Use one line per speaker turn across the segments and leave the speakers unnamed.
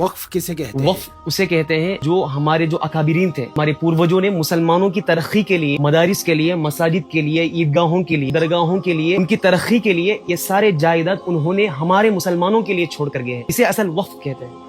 वक्फ किसे कहते हैं?
वक्फ उसे कहते हैं जो हमारे जो अकाबिरीन थे, हमारे पूर्वजों ने मुसलमानों की तरक्की के लिए, मदारिस के लिए, मसाजिद के लिए, ईदगाहों के लिए, दरगाहों के लिए, उनकी तरक्की के लिए ये सारे जायदाद उन्होंने हमारे मुसलमानों के लिए छोड़ कर गए हैं। इसे असल वक्फ कहते हैं।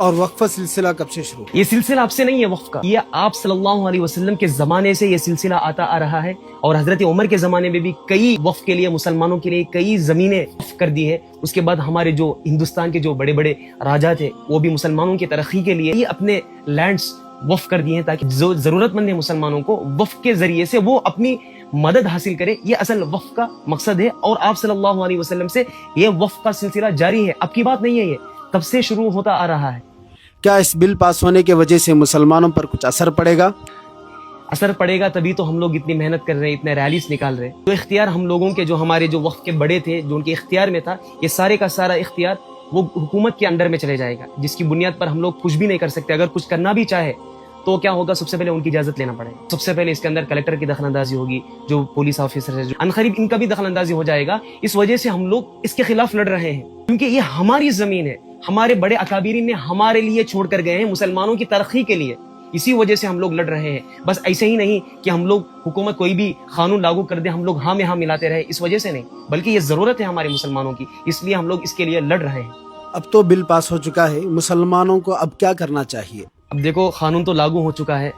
और वक्फ का सिलसिला कब से शुरू?
ये सिलसिला आपसे नहीं है वक्फ का, ये आप सल्लल्लाहु अलैहि वसल्लम के ज़माने से ये सिलसिला आता आ रहा है। और हज़रत उमर के ज़माने में भी कई वक्फ के लिए, मुसलमानों के लिए कई ज़मीनें वक्फ कर दी है। उसके बाद हमारे जो हिंदुस्तान के जो बड़े बड़े राजा थे वो भी मुसलमानों की तरक्की के लिए ये अपने लैंड्स वक्फ कर दिए हैं, ताकि जो ज़रूरतमंद है मुसलमानों को वक्फ के ज़रिए से वो अपनी मदद हासिल करे। ये असल वक्फ का मकसद है। और आप सल्लल्लाहु अलैहि वसल्लम से ये वक्फ का सिलसिला जारी है, अब की बात नहीं है, ये तब से शुरू होता आ रहा है।
क्या इस बिल पास होने की वजह से मुसलमानों पर कुछ असर पड़ेगा?
असर पड़ेगा तभी तो हम लोग इतनी मेहनत कर रहे हैं, इतने रैलीज निकाल रहे हैं। तो इख्तियार हम लोगों के, जो हमारे जो वक्फ के बड़े थे, जो उनके इख्तियार में था, ये सारे का सारा इख्तियार वो हुकूमत के अंडर में चले जाएगा, जिसकी बुनियाद पर हम लोग कुछ भी नहीं कर सकते। अगर कुछ करना भी चाहे तो क्या होगा, सबसे पहले उनकी इजाजत लेना पड़ेगा। सबसे पहले इसके अंदर कलेक्टर की दखलंदाजी होगी, जो पुलिस ऑफिसर है, जो अनखरीब, इनका भी दखलंदाजी हो जाएगा। इस वजह से हम लोग इसके खिलाफ लड़ रहे हैं, क्योंकि ये हमारी जमीन है, हमारे बड़े अकाबिरीन ने हमारे लिए छोड़ कर गए हैं, मुसलमानों की तरक्की के लिए। इसी वजह से हम लोग लड़ रहे हैं। बस ऐसे ही नहीं कि हम लोग हुकूमत कोई भी कानून लागू कर दे, हम लोग हाँ में हाँ मिलाते रहे, इस वजह से नहीं, बल्कि ये जरूरत है हमारे मुसलमानों की, इसलिए हम लोग इसके लिए लड़ रहे हैं।
अब तो बिल पास हो चुका है, मुसलमानों को अब क्या करना चाहिए?
अब देखो, कानून तो लागू हो चुका है,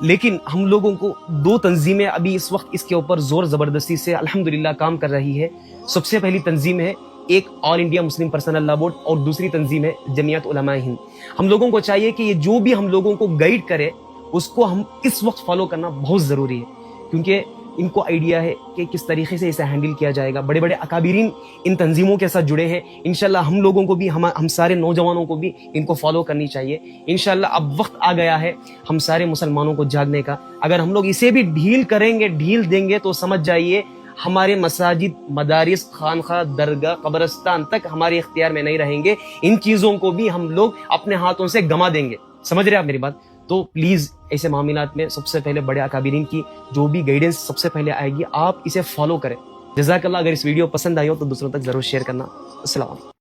लेकिन हम लोगों को दो तंजीमें अभी इस वक्त इसके ऊपर जोर जबरदस्ती से अल्हम्दुलिल्लाह काम कर रही है। सबसे पहली तंजीम है एक all India Muslim personal law board, और दूसरी तंजीम है जमियत उलमाए हिंद। हम लोगों को चाहिए कि ये जो भी हम लोगों को गाइड करे उसको हम इस वक्त फॉलो करना बहुत ज़रूरी है, क्योंकि इनको आइडिया है कि किस तरीके से इसे हैंडल किया जाएगा। बड़े बड़े अकाबिरीन इन तंजीमों के साथ जुड़े हैं। इंशाल्लाह हम लोगों को भी, हम सारे नौजवानों को भी इनको फॉलो करनी चाहिए। इंशाल्लाह अब वक्त आ गया है हम सारे मुसलमानों को जागने का। अगर हम लोग इसे भी ढील करेंगे, ढील देंगे, तो समझ जाइए हमारे मसाजिद, मदारिस, खानखा, दरगाह, कब्रिस्तान तक हमारे इख्तियार में नहीं रहेंगे। इन चीज़ों को भी हम लोग अपने हाथों से गंवा देंगे। समझ रहे हैं आप मेरी बात? तो प्लीज़ ऐसे मामलात में सबसे पहले बड़े अकाबिरीन की जो भी गाइडेंस सबसे पहले आएगी, आप इसे फॉलो करें। जज़ाकल्लाह। अगर इस वीडियो पसंद आई हो तो दूसरों तक ज़रूर शेयर करना। अस्सलाम।